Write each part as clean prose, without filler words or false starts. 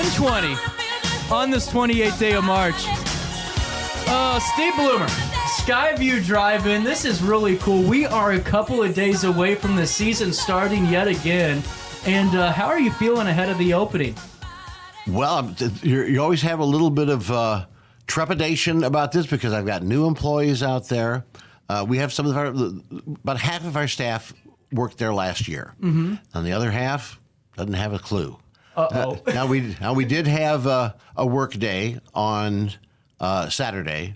10:20 on this 28th day of March. Steve Bloomer, Skyview Drive-In. This is really cool. We are a couple of days away from the season starting yet again. And how are you feeling ahead of the opening? Well, you always have a little bit of trepidation about this because I've got new employees out there. We have about half of our staff worked there last year. Mm-hmm. And the other half doesn't have a clue. Uh-oh. Now we did have a work day on Saturday.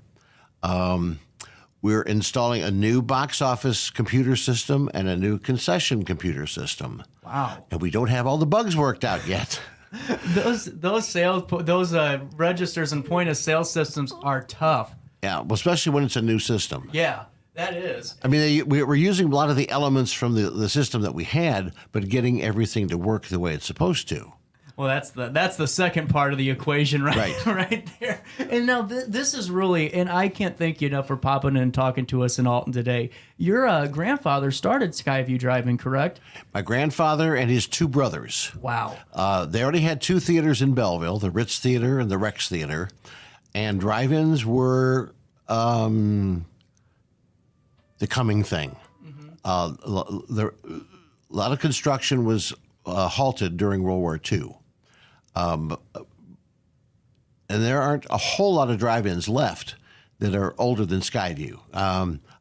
We're installing a new box office computer system and a new concession computer system. Wow. And we don't have all the bugs worked out yet. Those registers and point of sale systems are tough. Yeah, well, especially when it's a new system. Yeah, that is. I mean, we're using a lot of the elements from the system that we had, but getting everything to work the way it's supposed to. Well, that's the second part of the equation, right? Right there. And now this is really, and I can't thank you enough for popping in and talking to us in Alton today. Your grandfather started Skyview Drive-In, correct? My grandfather and his two brothers. Wow. They already had two theaters in Belleville, the Ritz Theater and the Rex Theater, and drive-ins were the coming thing. Mm-hmm. A lot of construction was halted during World War II. And there aren't a whole lot of drive-ins left that are older than Skyview.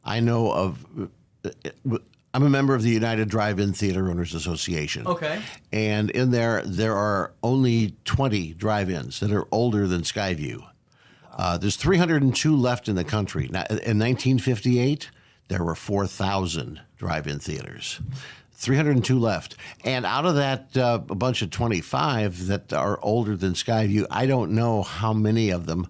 I know of, I'm a member of the United Drive-In Theater Owners Association. Okay. And in there are only 20 drive-ins that are older than Skyview. There's 302 left in the country. Now, in 1958, there were 4,000 drive-in theaters. 302 left. And out of that, a bunch of 25 that are older than Skyview, I don't know how many of them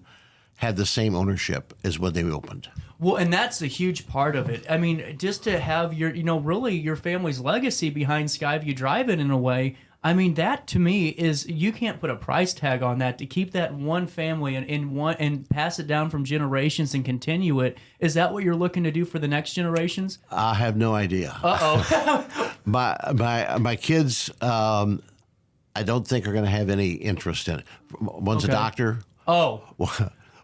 had the same ownership as when they opened. Well, and that's a huge part of it. I mean, just to have your, really your family's legacy behind Skyview Drive-In in a way, I mean, that to me is, you can't put a price tag on that. To keep that one family and pass it down from generations and continue it. Is that what you're looking to do for the next generations? I have no idea. Uh-oh. my kids, I don't think are going to have any interest in it. One's a doctor. Oh.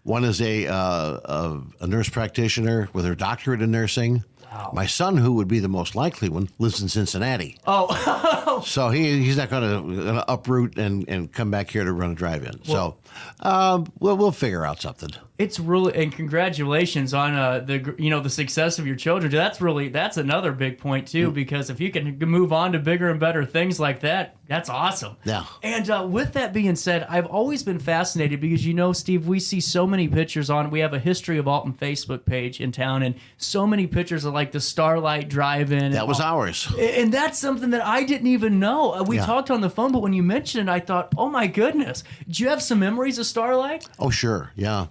One is a nurse practitioner with her doctorate in nursing. Wow. My son, who would be the most likely one, lives in Cincinnati. Oh. So he's not going to uproot and come back here to run a drive-in. Well, so we'll figure out something. It's really, and congratulations on the success of your children. That's another big point too, because if you can move on to bigger and better things like that, that's awesome. Yeah. And with that being said, I've always been fascinated because, Steve, we see so many pictures we have a History of Alton Facebook page in town, and so many pictures of like the Starlight Drive-In. That was ours. And that's something that I didn't even know. We talked on the phone, but when you mentioned it, I thought, oh my goodness. Do you have some memories of Starlight? Oh, sure. Yeah.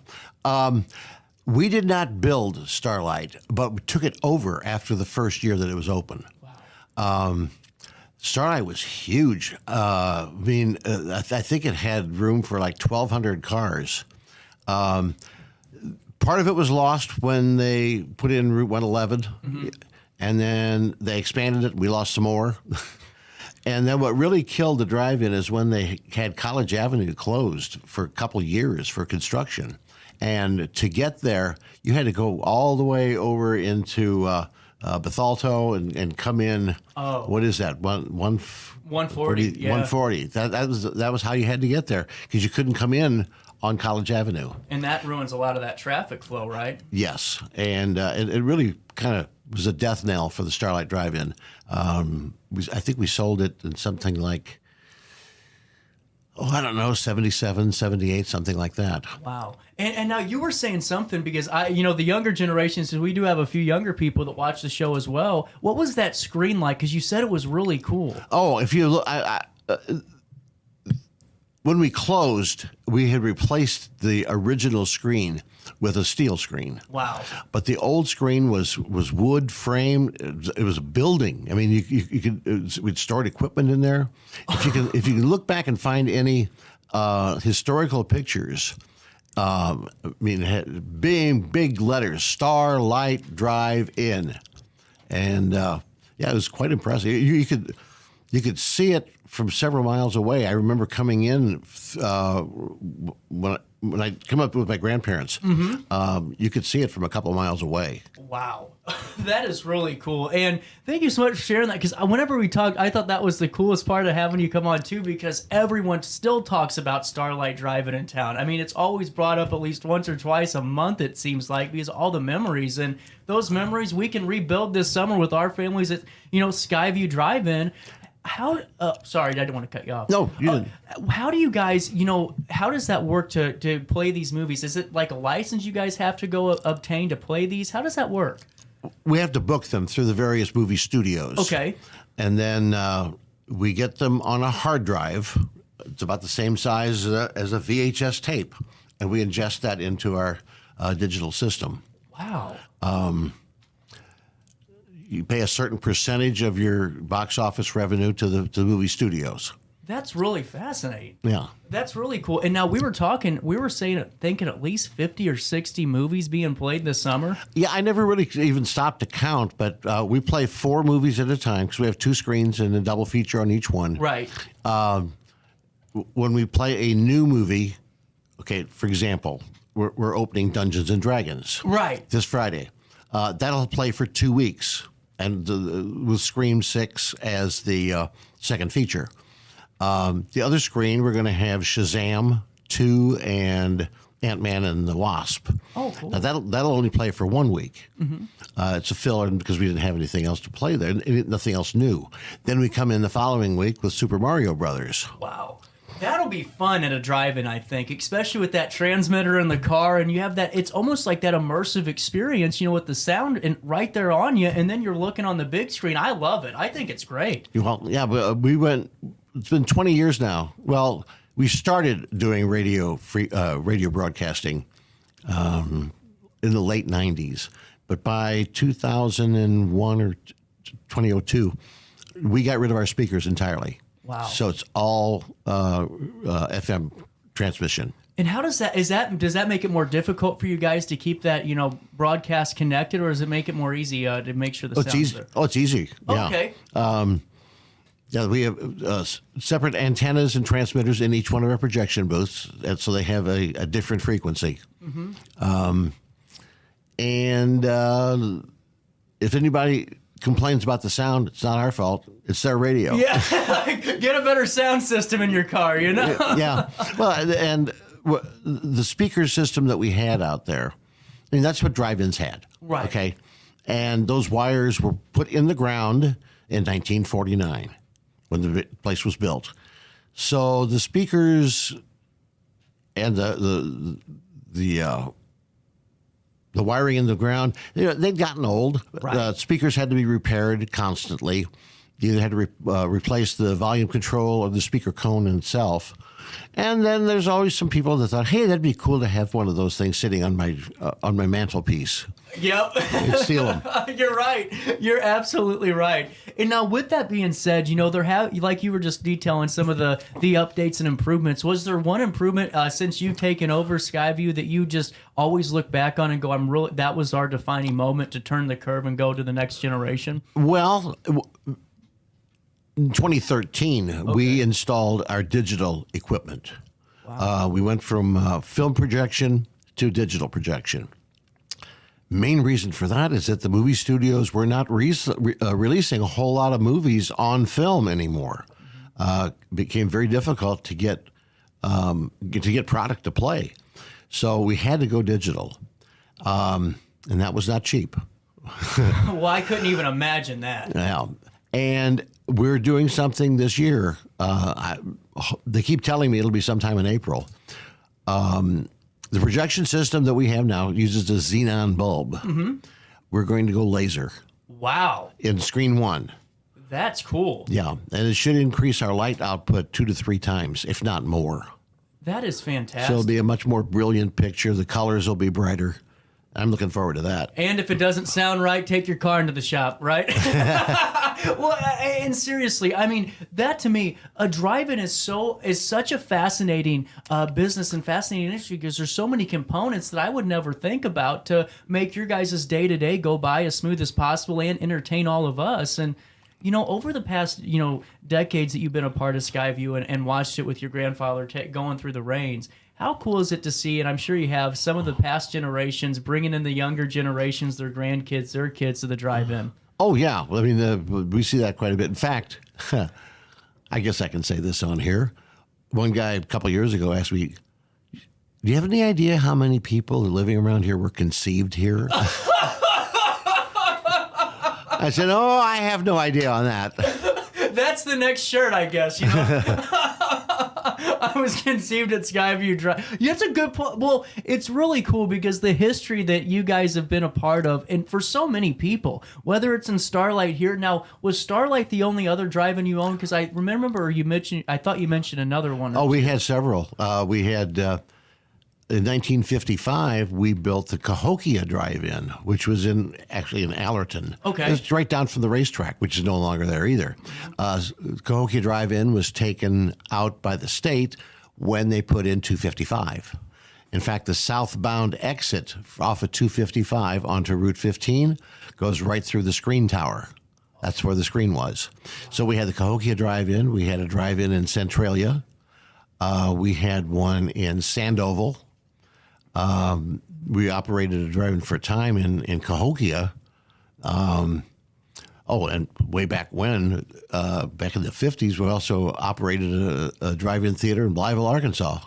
We did not build Starlight, but we took it over after the first year that it was open. Wow. Starlight was huge. I think it had room for like 1,200 cars. Part of it was lost when they put in Route 111, mm-hmm. and then they expanded it. We lost some more. And then what really killed the drive-in is when they had College Avenue closed for a couple years for construction. And to get there, you had to go all the way over into Bethalto and come in. Oh. What is that? 140. Yeah. 140. That was how you had to get there, because you couldn't come in on College Avenue. And that ruins a lot of that traffic flow, right? Yes. And it really kind of was a death knell for the Starlight Drive-In. I think we sold it in something like, I don't know, 77, 78, something like that. Wow. And now you were saying something, because the younger generations, we do have a few younger people that watch the show as well. What was that screen like? Because you said it was really cool. Oh, if you look, when we closed, we had replaced the original screen with a steel screen. Wow. But the old screen was wood framed. It was a building. I mean, you could, we'd stored equipment in there. If you can look back and find any historical pictures, it had big letters, Starlight Drive-In. And it was quite impressive. You could, You could see it from several miles away. I remember coming in when I come up with my grandparents. You could see it from a couple of miles away. Wow. That is really cool. And thank you so much for sharing that, because whenever we talked, I thought that was the coolest part of having you come on too, because everyone still talks about Starlight Drive-In in town. I mean, it's always brought up at least once or twice a month, it seems like, because all the memories, and those memories we can rebuild this summer with our families at, Skyview Drive-In. Sorry, I didn't want to cut you off. No, you didn't. How do you guys, how does that work to play these movies? Is it like a license you guys have to go obtain to play these? How does that work? We have to book them through the various movie studios. Okay. And then we get them on a hard drive. It's about the same size as a VHS tape. And we ingest that into our digital system. Wow. You pay a certain percentage of your box office revenue to the movie studios. That's really fascinating. Yeah. That's really cool. And now we were thinking at least 50 or 60 movies being played this summer. Yeah, I never really even stopped to count, but we play 4 movies at a time because we have 2 screens and a double feature on each one. Right. When we play a new movie, okay, for example, we're opening Dungeons and Dragons. Right. This Friday. That'll play for 2 weeks, and with Scream 6 as the second feature. The other screen, we're going to have Shazam 2 and Ant-Man and the Wasp. Oh, cool. Now, that'll only play for 1 week. It's a filler because we didn't have anything else to play there, nothing else new. Then we come in the following week with Super Mario Brothers. Wow. That'll be fun at a drive-in, I think, especially with that transmitter in the car, and you have that, it's almost like that immersive experience, with the sound and right there on you, and then you're looking on the big screen. I love it. I think it's great. Well, yeah, but it's been 20 years now. Well, we started doing radio broadcasting in the late 90s, but by 2001 or 2002, we got rid of our speakers entirely. Wow. So it's all FM transmission. And how does that make it more difficult for you guys to keep that, broadcast connected, or does it make it more easy to make sure the sound's easy. there? Oh, it's easy. Yeah. Okay. Yeah, we have separate antennas and transmitters in each one of our projection booths, and so they have a different frequency. And if anybody complains about the sound, it's not our fault. It's their radio. Yeah, get a better sound system in your car, Yeah. Well, and the speaker system that we had out there, I mean, that's what drive-ins had. Right. Okay. And those wires were put in the ground in 1949 when the place was built. So the speakers and the wiring in the ground, they'd gotten old. Right. Speakers had to be repaired constantly. You either had to replace the volume control or the speaker cone itself. And then there's always some people that thought, hey, that'd be cool to have one of those things sitting on my mantelpiece. Yep. And steal them. You're right. You're absolutely right. And now, with that being said, like you were just detailing some of the updates and improvements. Was there one improvement since you've taken over Skyview that you just always look back on and go, that was our defining moment to turn the curve and go to the next generation? Well, in 2013, we installed our digital equipment. Wow. We went from film projection to digital projection. Main reason for that is that the movie studios were not releasing a whole lot of movies on film anymore. It became very difficult to get product to play. So we had to go digital. And that was not cheap. Well, I couldn't even imagine that. Yeah. And we're doing something this year. They keep telling me it'll be sometime in April. The projection system that we have now uses a xenon bulb. Mm-hmm. We're going to go laser. Wow. In screen 1. That's cool. Yeah. And it should increase our light output 2 to 3 times, if not more. That is fantastic. So it'll be a much more brilliant picture. The colors will be brighter. I'm looking forward to that. And if it doesn't sound right, take your car into the shop, right? Well, and seriously, I mean, that to me, a drive-in is such a fascinating business and fascinating industry because there's so many components that I would never think about to make your guys' day-to-day go by as smooth as possible and entertain all of us. And over the past, decades that you've been a part of Skyview and watched it with your grandfather going through the reins, how cool is it to see, and I'm sure you have, some of the past generations bringing in the younger generations, their grandkids, their kids to the drive-in? Oh, yeah. I mean, we see that quite a bit. In fact, I guess I can say this on here. One guy a couple years ago asked me, do you have any idea how many people living around here were conceived here? I said, oh, I have no idea on that. That's the next shirt, I guess, I was conceived at Skyview Drive. Yeah, that's a good point. Well, it's really cool because the history that you guys have been a part of, and for so many people, whether it's in Starlight here. Now, was Starlight the only other drive-in you owned? Because I remember I thought you mentioned another one. Oh, we had several. We had... in 1955, we built the Cahokia Drive-In, which was actually in Allerton. Okay. It's right down from the racetrack, which is no longer there either. Cahokia Drive-In was taken out by the state when they put in 255. In fact, the southbound exit off of 255 onto Route 15 goes right through the screen tower. That's where the screen was. So we had the Cahokia Drive-In. We had a drive-in in Centralia. We had one in Sandoval. We operated a drive-in for a time in Cahokia. And way back when, back in the 50s, we also operated a drive-in theater in Blytheville, Arkansas.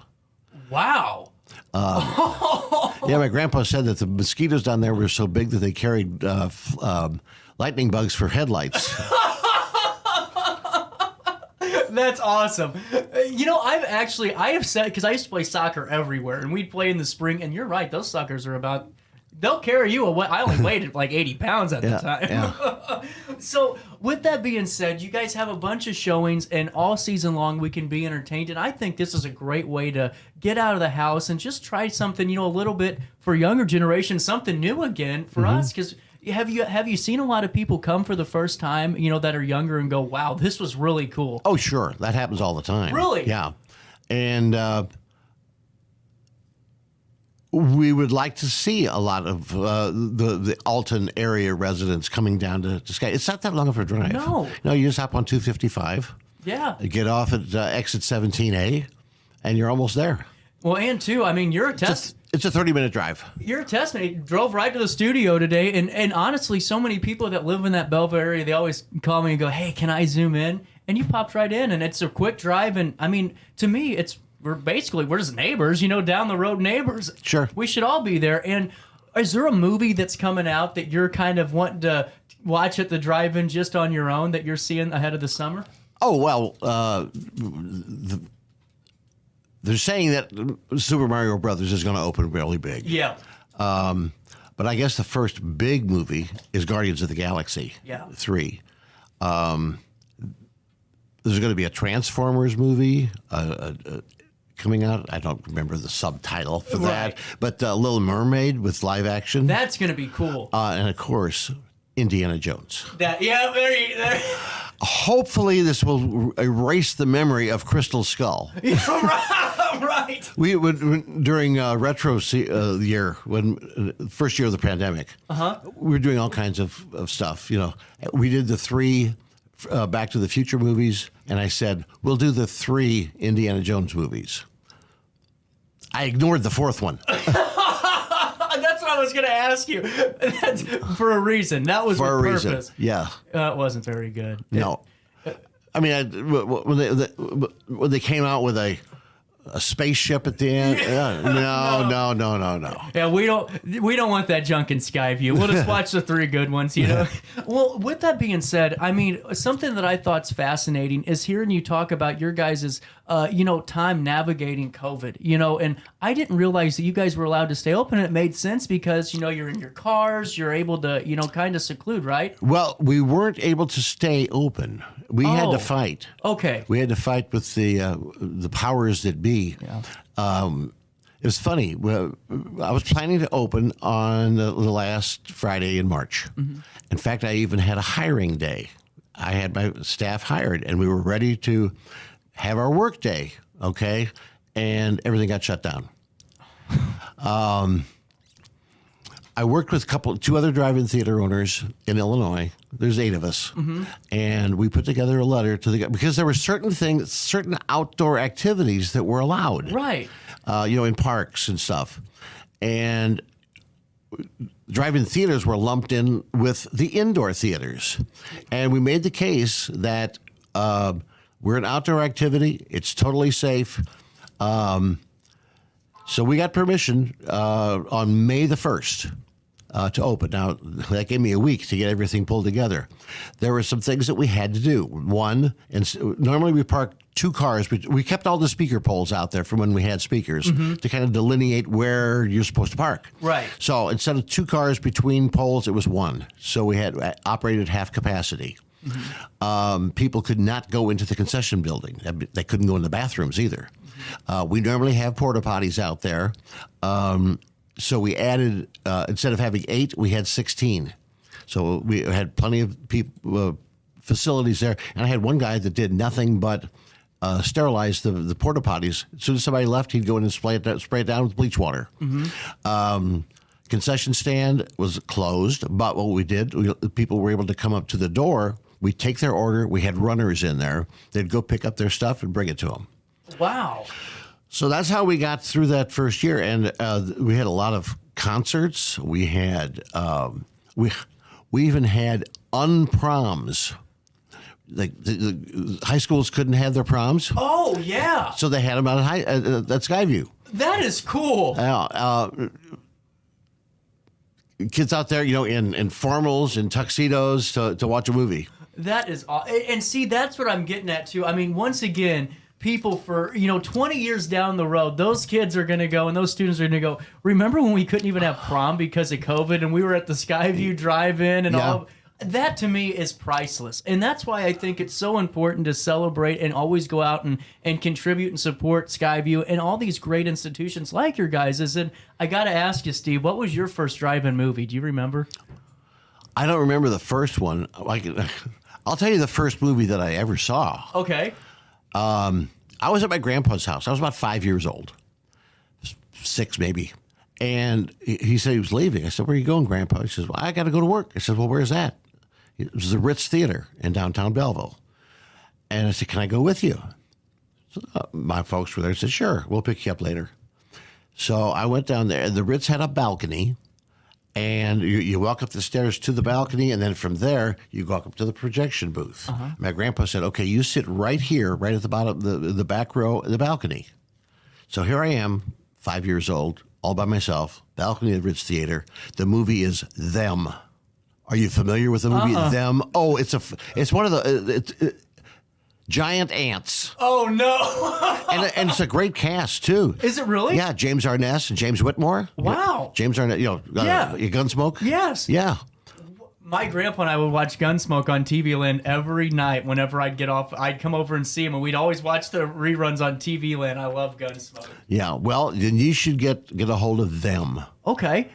Wow. Yeah, my grandpa said that the mosquitoes down there were so big that they carried lightning bugs for headlights. That's awesome. I have said, because I used to play soccer everywhere, and we'd play in the spring, and you're right, those suckers are they'll carry you away. I only weighed like 80 pounds at the time. Yeah. So with that being said, you guys have a bunch of showings, and all season long we can be entertained, and I think this is a great way to get out of the house and just try something, a little bit for younger generation, something new again for us, because... Have you seen a lot of people come for the first time, that are younger and go, wow, this was really cool? Oh, sure. That happens all the time. Really? Yeah. And we would like to see a lot of the Alton area residents coming down to Sky. It's not that long of a drive. No. No, you just hop on 255. Yeah. Get off at exit 17A, and you're almost there. Well, and too, you're a test... It's a 30-minute drive. You're a testament. You drove right to the studio today, and honestly, so many people that live in that Belleville area, they always call me and go, hey, can I zoom in? And you popped right in, and it's a quick drive, and to me, we're just neighbors, down the road neighbors. Sure. We should all be there. And is there a movie that's coming out that you're kind of wanting to watch at the drive-in just on your own that you're seeing ahead of the summer? Oh, well, they're saying that Super Mario Brothers is going to open really big. Yeah. But I guess the first big movie is Guardians of the Galaxy 3. There's going to be a Transformers movie coming out. I don't remember the subtitle for that. But Little Mermaid with live action. That's going to be cool. And, of course, Indiana Jones. There. Hopefully, this will erase the memory of Crystal Skull. Right. We would during retro year, when first year of the pandemic. We were doing all kinds of stuff. We did the 3 Back to the Future movies, and I said we'll do the 3 Indiana Jones movies. I ignored the 4th one. That's what I was going to ask you. That's for a reason. That was for a reason. Yeah. It wasn't very good. No. When they came out with a spaceship at the end, no. Yeah, we don't want that junk in Skyview. We'll just watch the 3 good ones, Well, with that being said, something that I thought's fascinating is hearing you talk about your guys' time navigating COVID, and I didn't realize that you guys were allowed to stay open, and it made sense because, you're in your cars, you're able to, kind of seclude, right? Well, we weren't able to stay open. We had to fight. Okay. We had to fight with the powers that be. Yeah. It was funny. I was planning to open on the last Friday in March. In fact, I even had a hiring day. I had my staff hired, and we were ready to have our work day, okay? And everything got shut down. I worked with two other drive-in theater owners in Illinois. There's 8 of us, and we put together a letter to the because there were certain outdoor activities that were allowed, Right. In parks and stuff, and drive-in theaters were lumped in with the indoor theaters, and we made the case that we're an outdoor activity. It's totally safe. So we got permission on May the 1st to open. Now, that gave me a week to get everything pulled together. There were some things that we had to do. One, and normally we park 2 cars, but we kept all the speaker poles out there from when we had speakers to kind of delineate where you're supposed to park. Right. So instead of 2 cars between poles, it was 1. So we had operated half capacity. People could not go into the concession building. They couldn't go in the bathrooms either. We normally have porta potties out there. So we added, instead of having 8, we had 16. So we had plenty of facilities there. And I had one guy that did nothing but sterilize the porta potties. As soon as somebody left, he'd go in and spray it down with bleach water. Concession stand was closed, but what we did, people were able to come up to the door. We'd take their order. We had runners in there. They'd go pick up their stuff and bring it to them. Wow. So that's how we got through that first year, and we had a lot of concerts. We had we even had unproms. Like the high schools couldn't have their proms. Oh yeah. So they had them at Skyview. That is cool. Kids out there, in formals and tuxedos to watch a movie. That is and see, that's what I'm getting at too. I mean, once again, people for 20 years down the road, those kids are going to go and those students are going to go, remember when we couldn't even have prom because of COVID and we were at the Skyview Drive-In and all that? To me is priceless, and that's why I think it's so important to celebrate and always go out and contribute and support Skyview and all these great institutions like your guys'. And I got to ask you, Steve, what was your first drive-in movie? Do you remember? I don't remember the first one. I'll tell you the first movie that I ever saw. Okay. I was at my grandpa's house. I was about 5 years old, 6 maybe. And he said he was leaving. I said, "Where are you going, Grandpa?" He says, "Well, I got to go to work." I said, "Well, where's that?" It was the Ritz Theater in downtown Belleville. And I said, "Can I go with you?" So, my folks were there. I said, "Sure, we'll pick you up later." So I went down there. The Ritz had a balcony. And you walk up the stairs to the balcony, and then from there, you walk up to the projection booth. My grandpa said, "Okay, you sit right here, right at the bottom, the back row of the balcony." So here I am, 5 years old, all by myself, balcony of the Ritz Theater. The movie is Them. Are you familiar with the movie Them? Oh, it's one of the giant ants. Oh no! and it's a great cast too. Is it really? Yeah, James Arness and James Whitmore. Wow. James Arness, Gunsmoke. Yes. Yeah. My grandpa and I would watch Gunsmoke on TV Land every night. Whenever I'd get off, I'd come over and see him, and we'd always watch the reruns on TV Land. I love Gunsmoke. Yeah, well, then you should get a hold of Them. Okay.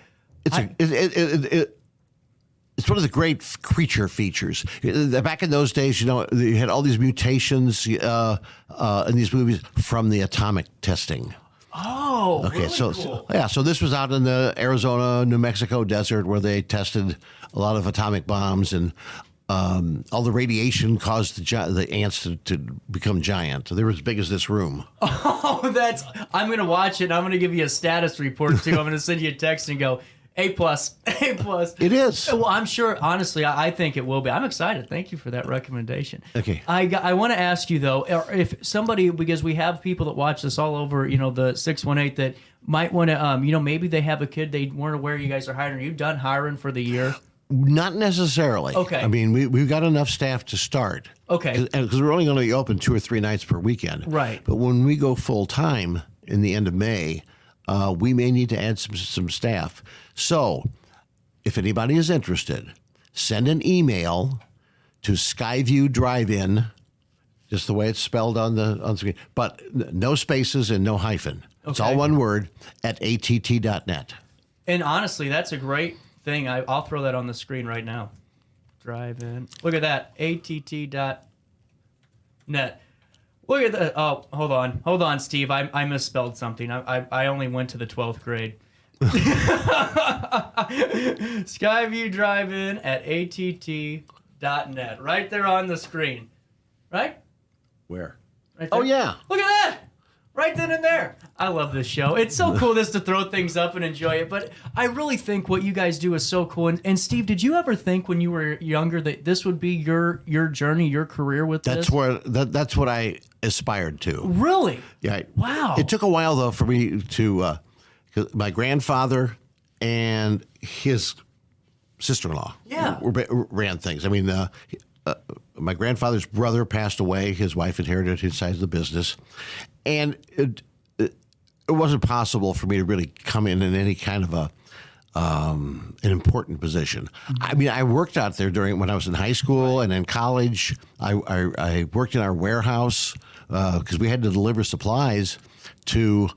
It's one of the great creature features. Back in those days, you had all these mutations in these movies from the atomic testing. Oh, okay. Really So, cool. so this was out in the Arizona, New Mexico desert where they tested a lot of atomic bombs, and all the radiation caused the ants to become giant. They were as big as this room. Oh, I'm going to watch it, and I'm going to give you a status report, too. I'm going to send you a text and go, A+, A+. It is. Well, I'm sure, honestly, I think it will be. I'm excited. Thank you for that recommendation. Okay. I want to ask you, though, if somebody, because we have people that watch this all over, the 618 that might want to, maybe they have a kid, they weren't aware you guys are hiring. Are you done hiring for the year? Not necessarily. Okay. I mean, we've got enough staff to start. Okay. Because we're only going to be open 2 or 3 nights per weekend. Right. But when we go full time in the end of May, we may need to add some staff. So if anybody is interested, send an email to Skyview Drive-In, just the way it's spelled on the screen, but no spaces and no hyphen. Okay. It's all one word at att.net. And honestly, that's a great thing. I'll throw that on the screen right now. Drive-In. Look at that. att.net. Look at that. Oh, hold on, Steve. I misspelled something. I only went to the 12th grade. Skyview Drive-In at att.net. Right there on the screen. Right? Where? Right there. Oh, yeah. Look at that! Right then and there. I love this show. It's so cool just to throw things up and enjoy it. But I really think what you guys do is so cool. And Steve, did you ever think when you were younger that this would be your journey, your career with this? That's what I aspired to. Really? Yeah. Wow. It took a while though for me to. 'Cause my grandfather and his sister-in-law ran things. I mean, my grandfather's brother passed away. His wife inherited his side of the business. And it wasn't possible for me to really come in any kind of an important position. I mean, I worked out there when I was in high school and in college. I worked in our warehouse because we had to deliver supplies to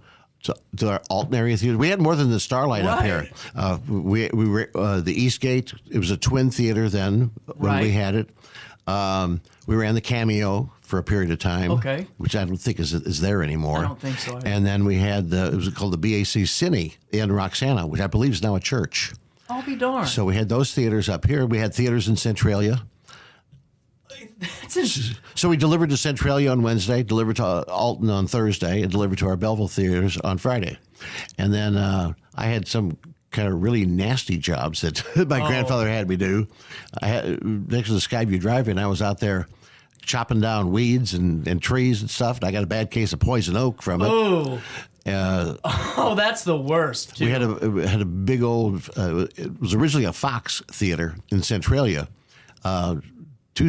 our Alton area theater. We had more than the Starlight up here. We were the Eastgate. It was a twin theater then when we had it. We ran the Cameo for a period of time, which I don't think is there anymore. I don't think so either. And then we had it was called the BAC Cine in Roxana, which I believe is now a church. I'll be darned. So we had those theaters up here. We had theaters in Centralia. So we delivered to Centralia on Wednesday, delivered to Alton on Thursday, and delivered to our Belleville theaters on Friday. And then I had some kind of really nasty jobs that my grandfather had me do. I had next to the Skyview Drive-In. I was out there chopping down weeds and trees and stuff, and I got a bad case of poison oak from it. Oh, that's the worst. Too. We had a big old. It was originally a Fox theater in Centralia, 2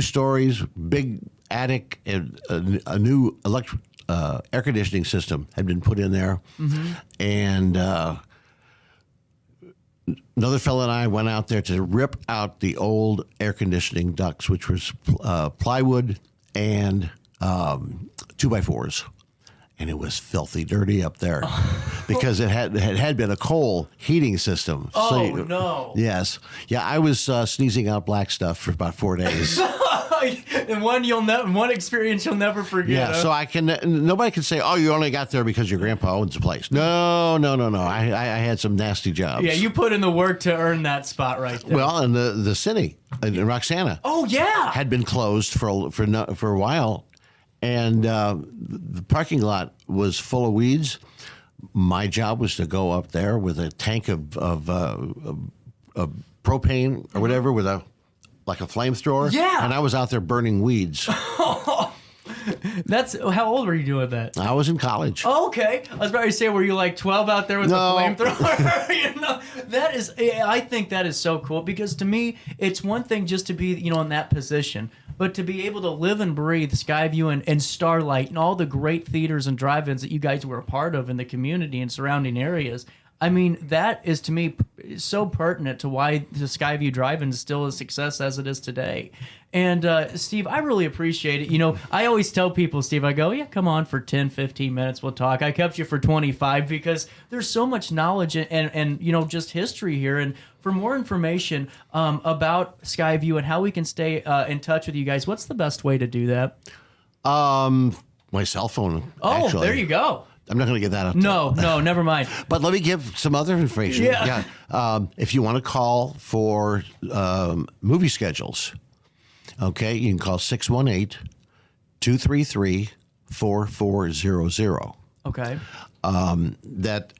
stories, big attic, and a new electric air conditioning system had been put in there, and. Another fellow and I went out there to rip out the old air conditioning ducts, which was plywood and 2x4s. And it was filthy dirty up there because it had been a coal heating system. Oh, no. Yes. Yeah, I was sneezing out black stuff for about 4 days. And one experience you'll never forget. Yeah, so nobody can say, oh, you only got there because your grandpa owns the place. No. I had some nasty jobs. Yeah, you put in the work to earn that spot right there. Well, and the Cine in Roxana. Oh, yeah. Had been closed for a while. And the parking lot was full of weeds. My job was to go up there with a tank of propane or whatever with like a flamethrower. Yeah. And I was out there burning weeds. That's how old were you doing that? I was in college. Oh, okay. I was about to say, were you like 12 out there with a flamethrower? That is, I think that is so cool because to me, it's one thing just to be, in that position, but to be able to live and breathe Skyview and Starlight and all the great theaters and drive-ins that you guys were a part of in the community and surrounding areas. I mean, that is to me so pertinent to why the Skyview Drive-In is still a success as it is today. And Steve, I really appreciate it. I always tell people, Steve, I go, yeah, come on for 10, 15 minutes. We'll talk. I kept you for 25 because there's so much knowledge and just history here. And for more information about Skyview and how we can stay in touch with you guys, what's the best way to do that? My cell phone, actually. There you go. I'm not going to get that up. No, never mind. But let me give some other information. Yeah. If you want to call for movie schedules, okay, you can call 618-233-4400. Okay. That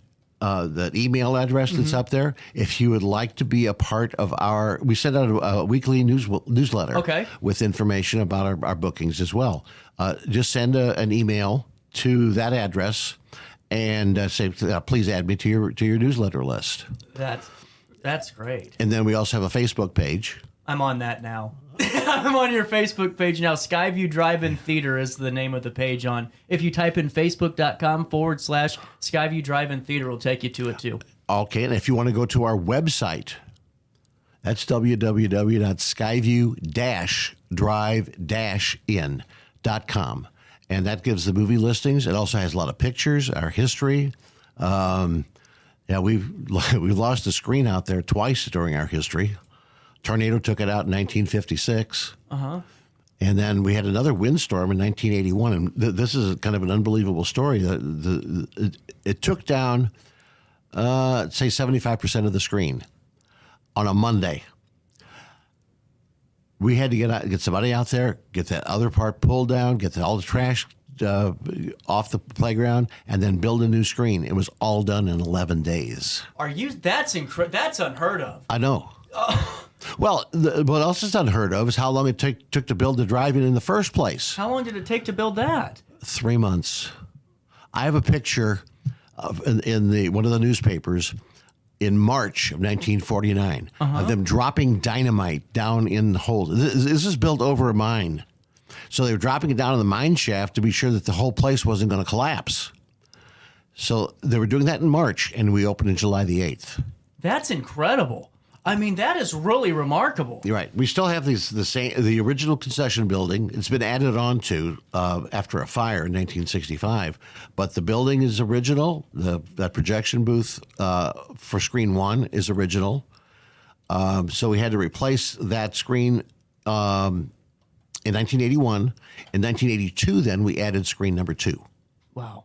email address that's up there. If you would like to be a part of we send out a weekly newsletter with information about our bookings as well. Just send an email to that address and say, please add me to your newsletter list. That's great. And then we also have a Facebook page. I'm on that now. I'm on your Facebook page now. Skyview Drive-In Theater is the name of the page on. If you type in facebook.com/Skyview Drive-In Theater, it'll take you to it too. Okay, and if you want to go to our website, that's www.skyview-drive-in.com. And that gives the movie listings. It also has a lot of pictures, our history. We've lost the screen out there twice during our history. Tornado took it out in 1956. And then we had another windstorm in 1981. And this is kind of an unbelievable story. It took down say 75% of the screen on a Monday. We had to get somebody out there, get that other part pulled down, get all the trash off the playground, and then build a new screen. It was all done in 11 days. That's unheard of. I know. Well, what else is unheard of is how long it took to build the drive-in in the first place. How long did it take to build that? 3 months. I have a picture in one of the newspapers in March of 1949 of them dropping dynamite down in the hole. This is built over a mine. So they were dropping it down in the mine shaft to be sure that the whole place wasn't going to collapse. So they were doing that in March, and we opened in July the 8th. That's incredible. I mean, that is really remarkable. You're right. We still have the original concession building. It's been added on to after a fire in 1965, but the building is original. That projection booth for screen 1 is original. So we had to replace that screen in 1981. In 1982, then we added screen number 2. Wow.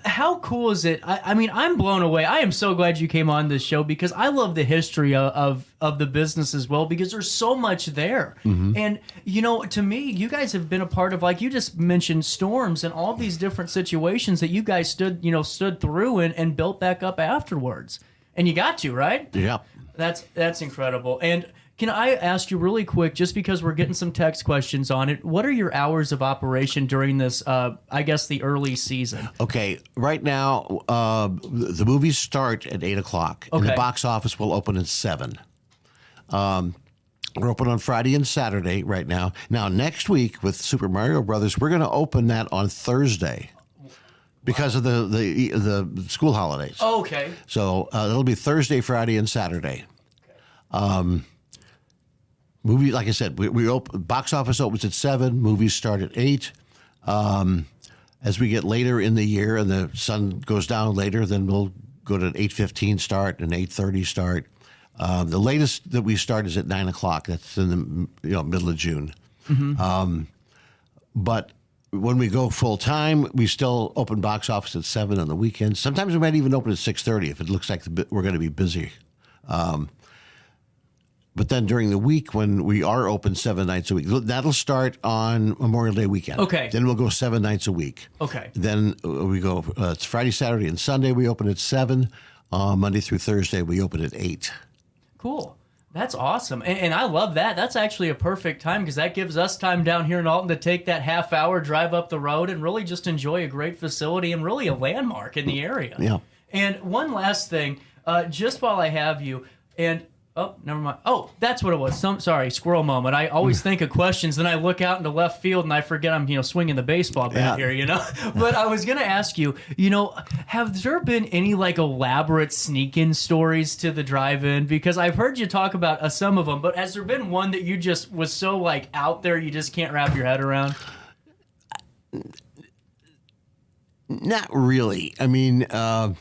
How cool is it? I mean, I'm blown away. I am so glad you came on this show because I love the history of the business as well because there's so much there. And, to me, you guys have been a part of, like you just mentioned, storms and all these different situations that you guys stood through and built back up afterwards. And you got to, right? Yeah. That's incredible. And can I ask you really quick, just because we're getting some text questions on it, what are your hours of operation during this, the early season? Okay, right now, the movies start at 8 o'clock, and the box office will open at 7. We're open on Friday and Saturday right now. Now, next week with Super Mario Brothers, we're going to open that on Thursday because of the school holidays. Oh, okay. So it'll be Thursday, Friday, and Saturday. Movie, like I said, we open, box office opens at 7. Movies start at 8. As we get later in the year and the sun goes down later, then we'll go to an 8:15 start and 8:30 start. The latest that we start is at 9 o'clock. That's in the middle of June. But when we go full time, we still open box office at 7 on the weekends. Sometimes we might even open at 6:30 if it looks like we're going to be busy. But then during the week, when we are open 7 nights a week, that'll start on Memorial Day weekend. Okay. Then we'll go 7 nights a week. Okay. Then we go, it's Friday, Saturday, and Sunday. We open at 7. Monday through Thursday, we open at 8. Cool. That's awesome. And I love that. That's actually a perfect time because that gives us time down here in Alton to take that half-hour drive up the road and really just enjoy a great facility and really a landmark in the area. Yeah. And one last thing, just while I have you, and oh, never mind. Oh, that's what it was. Sorry, squirrel moment. I always think of questions, then I look out into left field and I forget I'm, swinging the baseball bat here, But I was going to ask you, have there been any elaborate sneak-in stories to the drive-in? Because I've heard you talk about some of them, but has there been one that you just was so out there you just can't wrap your head around? Not really. I mean, well,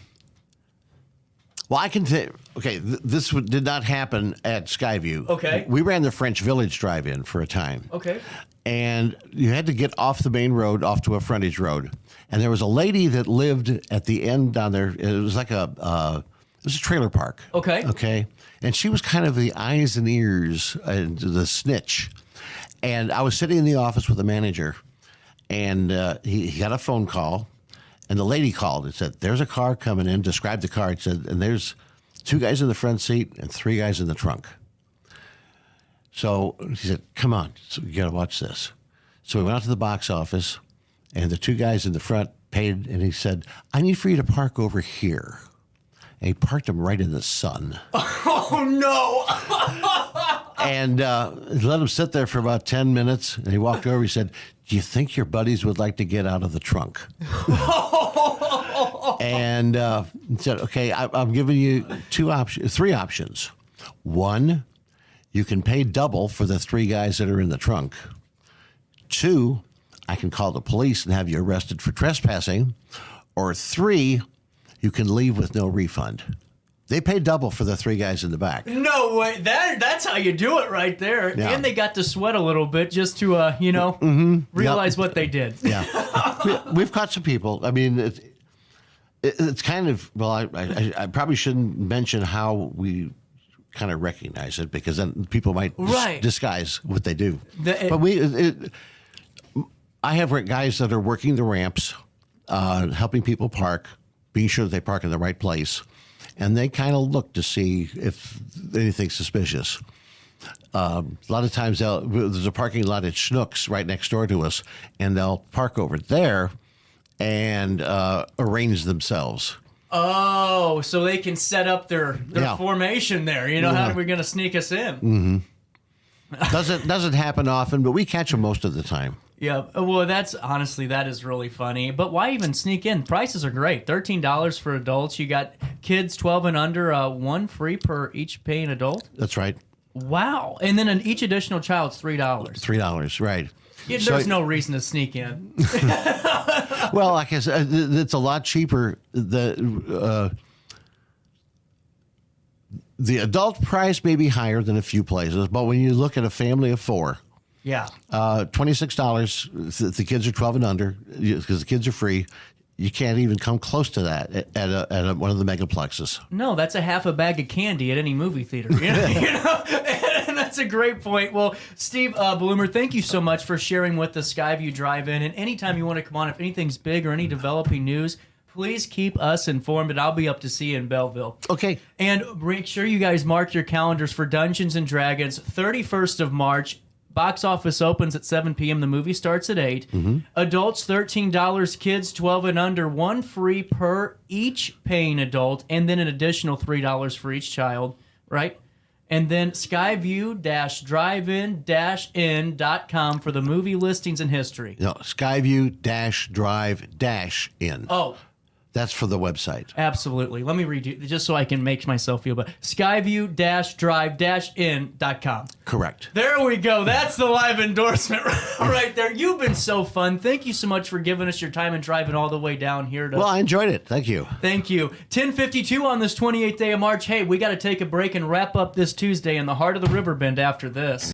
I can say, okay, this did not happen at Skyview. Okay. We ran the French Village Drive-In for a time. Okay. And you had to get off the main road, off to a frontage road. And there was a lady that lived at the end down there. It was like it was a trailer park. Okay. Okay. And she was kind of the eyes and ears and the snitch. And I was sitting in the office with the manager, and he got a phone call. And the lady called and said, there's a car coming in, described the car, and said, and there's 2 guys in the front seat and 3 guys in the trunk. So he said, come on, so you got to watch this. So we went out to the box office, and the 2 guys in the front paid, and he said, I need for you to park over here. And he parked them right in the sun. Oh, no. And let him sit there for about 10 minutes, and he walked over, he said, do you think your buddies would like to get out of the trunk? And he said, okay, I'm giving you 3 options. 1, you can pay double for the 3 guys that are in the trunk. 2, I can call the police and have you arrested for trespassing. Or 3, you can leave with no refund. They paid double for the 3 guys in the back. No way. That's how you do it right there. Yeah. And they got to sweat a little bit just to, realize what they did. Yeah. We've caught some people. I mean, It's kind of, well, I probably shouldn't mention how we kind of recognize it, because then people might disguise what they do. But I have guys that are working the ramps, helping people park, being sure that they park in the right place, and they kind of look to see if anything's suspicious. A lot of times there's a parking lot at Schnucks right next door to us, and they'll park over there and arrange themselves. Oh, so they can set up their formation there. You know, how are we going to sneak us in? Mm-hmm. Doesn't happen often, but we catch them most of the time. Yeah, well, that is really funny. But why even sneak in? Prices are great. $13 for adults. You got kids 12 and under, one free per each paying adult. That's right. Wow. And then each additional child's $3. $3, right. Yeah, there's no reason to sneak in. Well, like I said, it's a lot cheaper. The adult price may be higher than a few places, but when you look at a family of 4, $26 if the kids are 12 and under, because the kids are free. You can't even come close to that at one of the megaplexes. No, that's a half a bag of candy at any movie theater. You know? And that's a great point. Well, Steve Bloomer, thank you so much for sharing with the Skyview Drive-In. And anytime you want to come on, if anything's big or any developing news, please keep us informed, and I'll be up to see you in Belleville. Okay. And make sure you guys mark your calendars for Dungeons & Dragons, 31st of March. Box office opens at 7 p.m. The movie starts at 8. Mm-hmm. Adults, $13. Kids, 12 and under, one free per each paying adult, and then an additional $3 for each child, right? And then Skyview-Drive-In-In.com for the movie listings and history. No, Skyview-Drive-In. Oh. That's for the website. Absolutely. Let me read you, just so I can make myself feel better. Skyview-Drive-In.com. Correct. There we go. That's the live endorsement right there. You've been so fun. Thank you so much for giving us your time and driving all the way down here. Well, I enjoyed it. Thank you. Thank you. 10:52 on this 28th day of March. Hey, we got to take a break and wrap up this Tuesday in the heart of the Riverbend after this.